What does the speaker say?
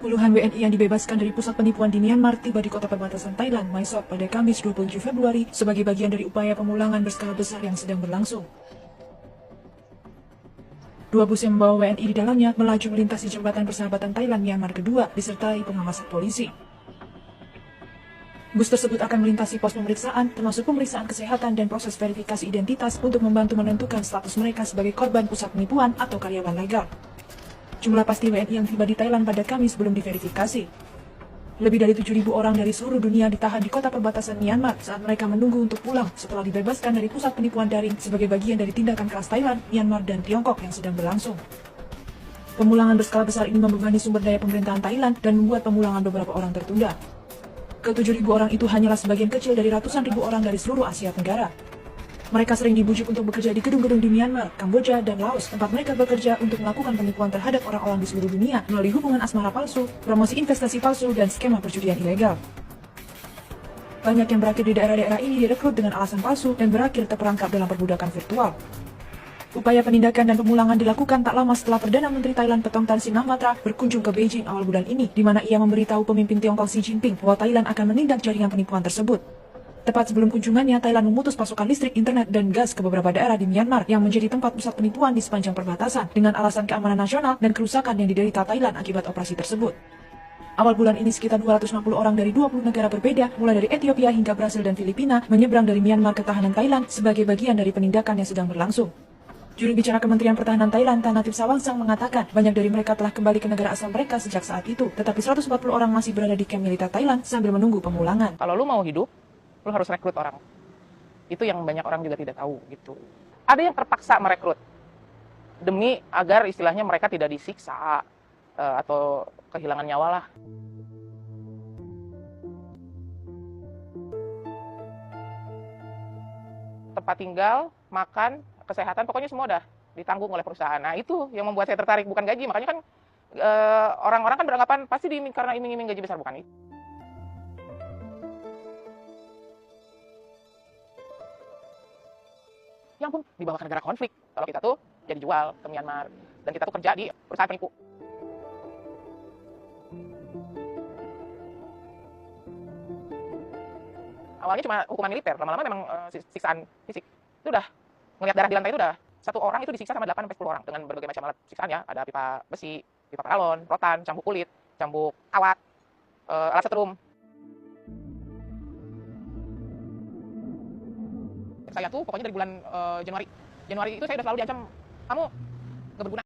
Puluhan WNI yang dibebaskan dari pusat penipuan di Myanmar tiba di kota perbatasan Thailand, Mae Sot, pada Kamis 27 Februari sebagai bagian dari upaya pemulangan berskala besar yang sedang berlangsung. Dua bus yang membawa WNI di dalamnya melaju melintasi jembatan persahabatan Thailand-Myanmar kedua disertai pengawasan polisi. Bus tersebut akan melintasi pos pemeriksaan, termasuk pemeriksaan kesehatan dan proses verifikasi identitas untuk membantu menentukan status mereka sebagai korban pusat penipuan atau karyawan legal. Jumlah pasti WNI yang tiba di Thailand pada Kamis belum diverifikasi. Lebih dari 7.000 orang dari seluruh dunia ditahan di kota perbatasan Myanmar saat mereka menunggu untuk pulang setelah dibebaskan dari pusat penipuan daring sebagai bagian dari tindakan keras Thailand, Myanmar, dan Tiongkok yang sedang berlangsung. Pemulangan berskala besar ini membebani sumber daya pemerintahan Thailand dan membuat pemulangan beberapa orang tertunda. Ke-7.000 orang itu hanyalah sebagian kecil dari ratusan ribu orang dari seluruh Asia Tenggara. Mereka sering dibujuk untuk bekerja di gedung-gedung di Myanmar, Kamboja, dan Laos, tempat mereka bekerja untuk melakukan penipuan terhadap orang-orang di seluruh dunia melalui hubungan asmara palsu, promosi investasi palsu, dan skema perjudian ilegal. Banyak yang berakhir di daerah-daerah ini direkrut dengan alasan palsu dan berakhir terperangkap dalam perbudakan virtual. Upaya penindakan dan pemulangan dilakukan tak lama setelah Perdana Menteri Thailand Paetongtarn Shinawatra berkunjung ke Beijing awal bulan ini, di mana ia memberitahu pemimpin Tiongkok Xi Jinping bahwa Thailand akan menindak jaringan penipuan tersebut. Tepat sebelum kunjungannya, Thailand memutus pasokan listrik, internet, dan gas ke beberapa daerah di Myanmar yang menjadi tempat pusat penipuan di sepanjang perbatasan dengan alasan keamanan nasional dan kerusakan yang diderita Thailand akibat operasi tersebut. Awal bulan ini sekitar 260 orang dari 20 negara berbeda, mulai dari Ethiopia hingga Brasil dan Filipina, menyeberang dari Myanmar ke tahanan Thailand sebagai bagian dari penindakan yang sedang berlangsung. Juru bicara Kementerian Pertahanan Thailand, Tanativ Sawangsang, mengatakan banyak dari mereka telah kembali ke negara asal mereka sejak saat itu, tetapi 140 orang masih berada di kamp militer Thailand sambil menunggu pemulangan. Kalau lu mau hidup, lu harus rekrut orang. Itu yang banyak orang juga tidak tahu gitu. Ada yang terpaksa merekrut demi agar istilahnya mereka tidak disiksa atau kehilangan nyawa lah. Tempat tinggal, makan, kesehatan, pokoknya semua udah ditanggung oleh perusahaan. Nah itu yang membuat saya tertarik, bukan gaji. Makanya kan orang-orang kan beranggapan pasti karena iming-iming gaji besar, bukan itu. Yang pun dibawa ke negara konflik. Kalau kita tuh jadi jual ke Myanmar dan kita tuh kerja di perusahaan penipu. Awalnya cuma hukuman militer, lama-lama memang siksaan fisik. Itu udah ngelihat darah di lantai itu udah satu orang itu disiksa sama 8-10 orang dengan berbagai macam alat siksaan ya. Ada pipa besi, pipa paralon, rotan, cambuk kulit, cambuk kawat, alat setrum. Saya tuh pokoknya dari bulan Januari itu saya udah selalu diancam, kamu nggak berguna.